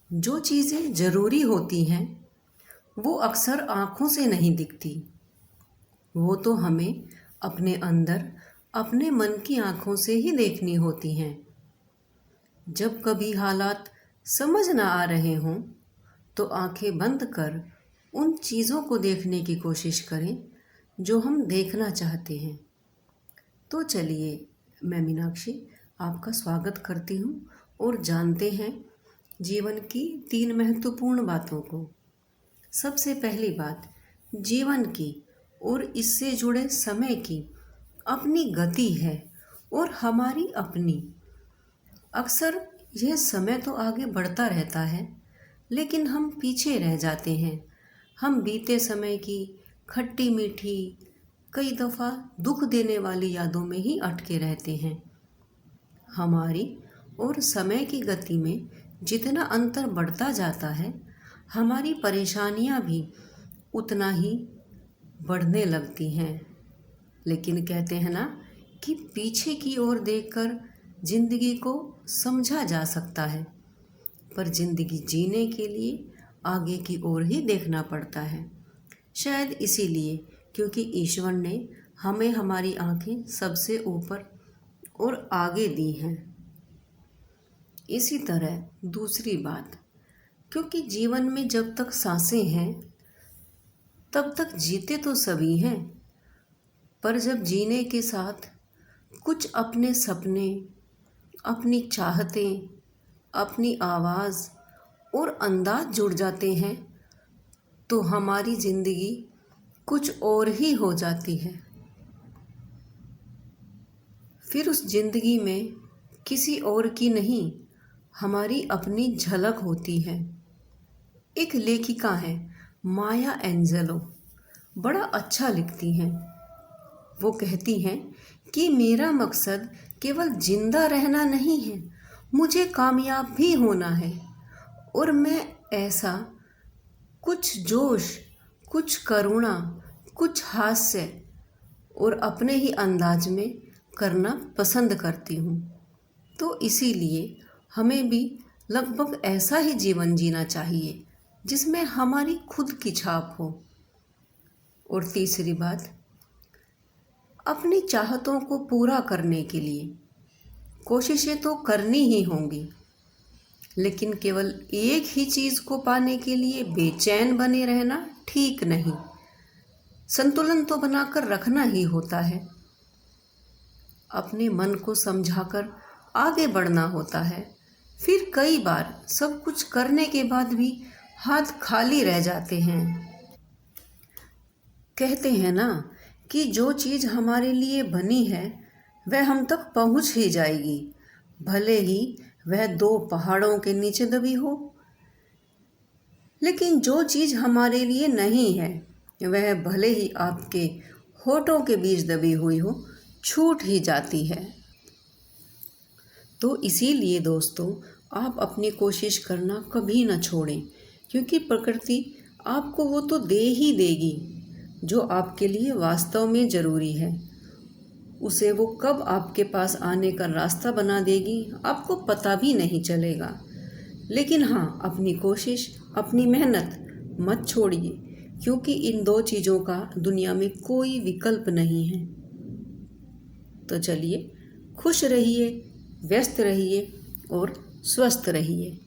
जो चीज़ें ज़रूरी होती हैं वो अक्सर आँखों से नहीं दिखती। वो तो हमें अपने अंदर अपने मन की आँखों से ही देखनी होती हैं। जब कभी हालात समझ ना आ रहे हों तो आंखें बंद कर उन चीज़ों को देखने की कोशिश करें जो हम देखना चाहते हैं। तो चलिए, मैं मीनाक्षी आपका स्वागत करती हूँ और जानते हैं जीवन की 3 महत्वपूर्ण बातों को। सबसे पहली बात जीवन की और इससे जुड़े समय की अपनी गति है और हमारी अपनी। अक्सर यह समय तो आगे बढ़ता रहता है लेकिन हम पीछे रह जाते हैं। हम बीते समय की खट्टी मीठी कई दफ़ा दुख देने वाली यादों में ही अटके रहते हैं। हमारी और समय की गति में जितना अंतर बढ़ता जाता है हमारी परेशानियां भी उतना ही बढ़ने लगती हैं। लेकिन कहते हैं ना कि पीछे की ओर देखकर जिंदगी को समझा जा सकता है, पर जिंदगी जीने के लिए आगे की ओर ही देखना पड़ता है। शायद इसीलिए क्योंकि ईश्वर ने हमें हमारी आंखें सबसे ऊपर और आगे दी हैं। इसी तरह दूसरी बात, क्योंकि जीवन में जब तक सांसें हैं तब तक जीते तो सभी हैं, पर जब जीने के साथ कुछ अपने सपने, अपनी चाहतें, अपनी आवाज़ और अंदाज जुड़ जाते हैं तो हमारी ज़िंदगी कुछ और ही हो जाती है। फिर उस ज़िंदगी में किसी और की नहीं, हमारी अपनी झलक होती है। एक लेखिका है माया एंजेलो, बड़ा अच्छा लिखती हैं। वो कहती हैं कि मेरा मकसद केवल जिंदा रहना नहीं है, मुझे कामयाब भी होना है। और मैं ऐसा कुछ जोश, कुछ करुणा, कुछ हास्य और अपने ही अंदाज में करना पसंद करती हूँ। तो इसीलिए हमें भी लगभग ऐसा ही जीवन जीना चाहिए जिसमें हमारी खुद की छाप हो। और तीसरी बात, अपनी चाहतों को पूरा करने के लिए कोशिशें तो करनी ही होंगी, लेकिन केवल एक ही चीज़ को पाने के लिए बेचैन बने रहना ठीक नहीं। संतुलन तो बनाकर रखना ही होता है। अपने मन को समझाकर आगे बढ़ना होता है। फिर कई बार सब कुछ करने के बाद भी हाथ खाली रह जाते हैं। कहते हैं ना कि जो चीज़ हमारे लिए बनी है वह हम तक पहुंच ही जाएगी, भले ही वह 2 पहाड़ों के नीचे दबी हो। लेकिन जो चीज़ हमारे लिए नहीं है वह भले ही आपके होठों के बीच दबी हुई हो, छूट ही जाती है। तो इसीलिए दोस्तों, आप अपनी कोशिश करना कभी ना छोड़ें, क्योंकि प्रकृति आपको वो तो दे ही देगी जो आपके लिए वास्तव में ज़रूरी है। उसे वो कब आपके पास आने का रास्ता बना देगी आपको पता भी नहीं चलेगा। लेकिन हाँ, अपनी कोशिश, अपनी मेहनत मत छोड़िए, क्योंकि इन 2 चीज़ों का दुनिया में कोई विकल्प नहीं है। तो चलिए, खुश रहिए, व्यस्त रहिए और स्वस्थ रहिए।